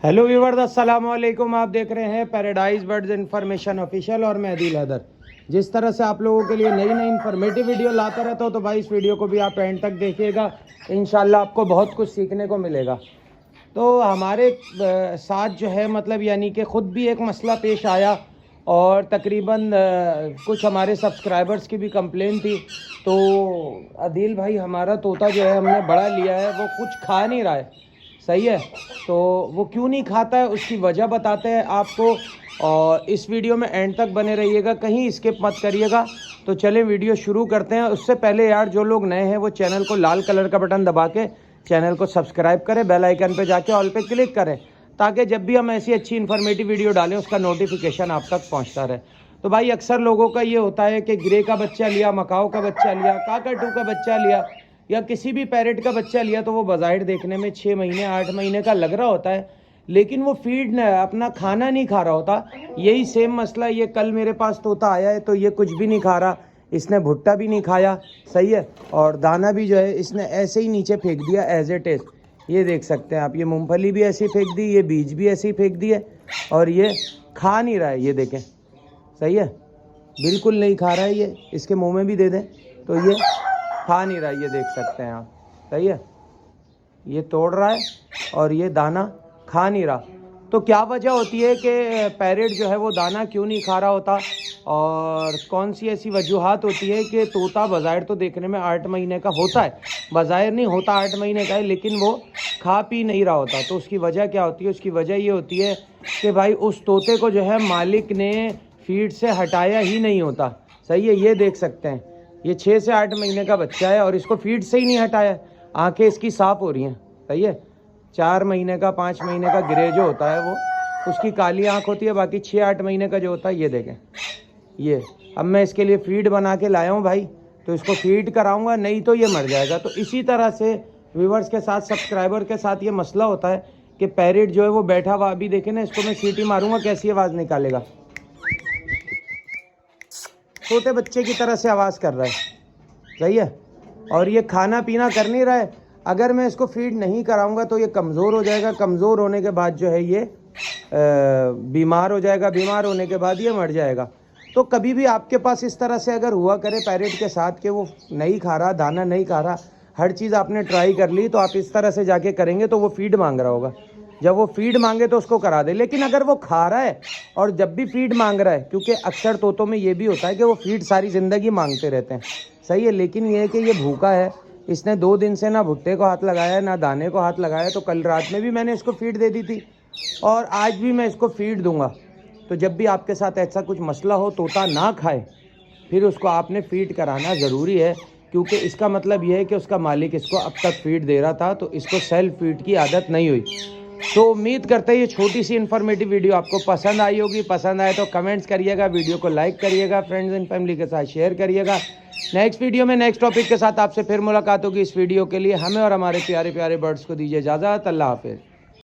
Hello viewers, अस्सलाम वालेकुम। आप देख रहे हैं पैराडाइज बर्ड्स इन्फॉर्मेशन ऑफिशियल और मैं अदील हैदर। जिस तरह से आप लोगों के लिए नई नई इन्फॉर्मेटिव वीडियो लाता रहता हूँ, तो भाई इस वीडियो को भी आप एंड तक देखिएगा। इंशाल्लाह आपको बहुत कुछ सीखने को मिलेगा। तो हमारे साथ जो है मतलब यानी कि ख़ुद भी एक मसला पेश आया और तकरीबन कुछ हमारे सब्सक्राइबर्स की भी कंप्लेन थी। तो अदील भाई, हमारा तोता जो है हमने बड़ा लिया है, वो कुछ खा नहीं रहा है। सही है, तो वो क्यों नहीं खाता है उसकी वजह बताते हैं आपको, और इस वीडियो में एंड तक बने रहिएगा, कहीं स्किप मत करिएगा। तो चलें वीडियो शुरू करते हैं। उससे पहले यार, जो लोग नए हैं वो चैनल को लाल कलर का बटन दबा के चैनल को सब्सक्राइब करें, बेल आइकन पे जाके ऑल पे क्लिक करें, ताकि जब भी हम ऐसी अच्छी इन्फॉर्मेटिव वीडियो डालें उसका नोटिफिकेशन आप तक पहुंचता रहे। तो भाई अक्सर लोगों का ये होता है कि ग्रे का बच्चा लिया, मकाओ का बच्चा लिया, काकाटू का बच्चा लिया या किसी भी पैरेट का बच्चा लिया, तो वो बज़ाहिर देखने में 6 महीने 8 महीने का लग रहा होता है, लेकिन वो फीड अपना खाना नहीं खा रहा होता। यही सेम मसला ये कल मेरे पास तोता आया है, तो ये कुछ भी नहीं खा रहा, इसने भुट्टा भी नहीं खाया। सही है, और दाना भी जो है इसने ऐसे ही नीचे फेंक दिया एज ए टेस्ट। ये देख सकते हैं आप, ये मूंगफली भी ऐसी फेंक दी, ये बीज भी ऐसे ही फेंक दिए, और ये खा नहीं रहा है। ये देखें, सही है, बिल्कुल नहीं खा रहा है। ये इसके मुंह में भी दे दें तो ये खा नहीं रहा है, ये देख सकते हैं आप। सही है, ये तोड़ रहा है और ये दाना खा नहीं रहा। तो क्या वजह होती है कि पैरेट जो है वो दाना क्यों नहीं खा रहा होता, और कौन सी ऐसी वजूहात होती है कि तोता बज़ाहिर तो देखने में 8 महीने का होता है, बज़ाहिर नहीं होता 8 महीने का है, लेकिन वो खा पी नहीं रहा होता। तो उसकी वजह क्या होती है? उसकी वजह ये होती है कि भाई उस तोते को जो है मालिक ने फीड से हटाया ही नहीं होता। सही है, ये देख सकते हैं, ये 6 से 8 महीने का बच्चा है और इसको फीड से ही नहीं हटाया। आंखें इसकी साफ हो रही हैं। सही है, 4 महीने का 5 महीने का ग्रे जो होता है वो उसकी काली आंख होती है, बाकी 6-8 महीने का जो होता है ये देखें। ये अब मैं इसके लिए फीड बना के लाया हूँ भाई, तो इसको फीड कराऊंगा, नहीं तो ये मर जाएगा। तो इसी तरह से व्यूवर्स के साथ, सब्सक्राइबर के साथ ये मसला होता है कि पैरेट जो है वो बैठा हुआ, अभी देखें ना, इसको मैं सीटी मारूंगा कैसी आवाज़ निकालेगा, छोटे बच्चे की तरह से आवाज़ कर रहा है। सही है, और ये खाना पीना कर नहीं रहा है। अगर मैं इसको फीड नहीं कराऊंगा तो ये कमज़ोर हो जाएगा, कमज़ोर होने के बाद जो है ये बीमार हो जाएगा, बीमार होने के बाद ये मर जाएगा। तो कभी भी आपके पास इस तरह से अगर हुआ करे पैरेट के साथ कि वो नहीं खा रहा, दाना नहीं खा रहा, हर चीज़ आपने ट्राई कर ली, तो आप इस तरह से जाके करेंगे तो वो फीड मांग रहा होगा। जब वो फीड मांगे तो उसको करा दे। लेकिन अगर वो खा रहा है और जब भी फीड मांग रहा है, क्योंकि अक्सर तोतों में ये भी होता है कि वो फीड सारी ज़िंदगी मांगते रहते हैं। सही है, लेकिन ये है कि ये भूखा है, इसने 2 दिन से ना भुट्टे को हाथ लगाया है ना दाने को हाथ लगाया। तो कल रात में भी मैंने इसको फीड दे दी थी और आज भी मैं इसको फीड दूंगा। तो जब भी आपके साथ ऐसा कुछ मसला हो, तोता ना खाए, फिर उसको आपने फीड कराना ज़रूरी है, क्योंकि इसका मतलब ये है कि उसका मालिक इसको अब तक फीड दे रहा था, तो इसको सेल्फ फीड की आदत नहीं हुई। तो उम्मीद करते हैं ये छोटी सी इन्फॉर्मेटिव वीडियो आपको पसंद आई होगी। पसंद आए तो कमेंट्स करिएगा, वीडियो को लाइक करिएगा, फ्रेंड्स एंड फैमिली के साथ शेयर करिएगा। नेक्स्ट वीडियो में नेक्स्ट टॉपिक के साथ आपसे फिर मुलाकात होगी। इस वीडियो के लिए हमें और हमारे प्यारे प्यारे बर्ड्स को दीजिए इजाज़त। अल्लाह हाफिज़।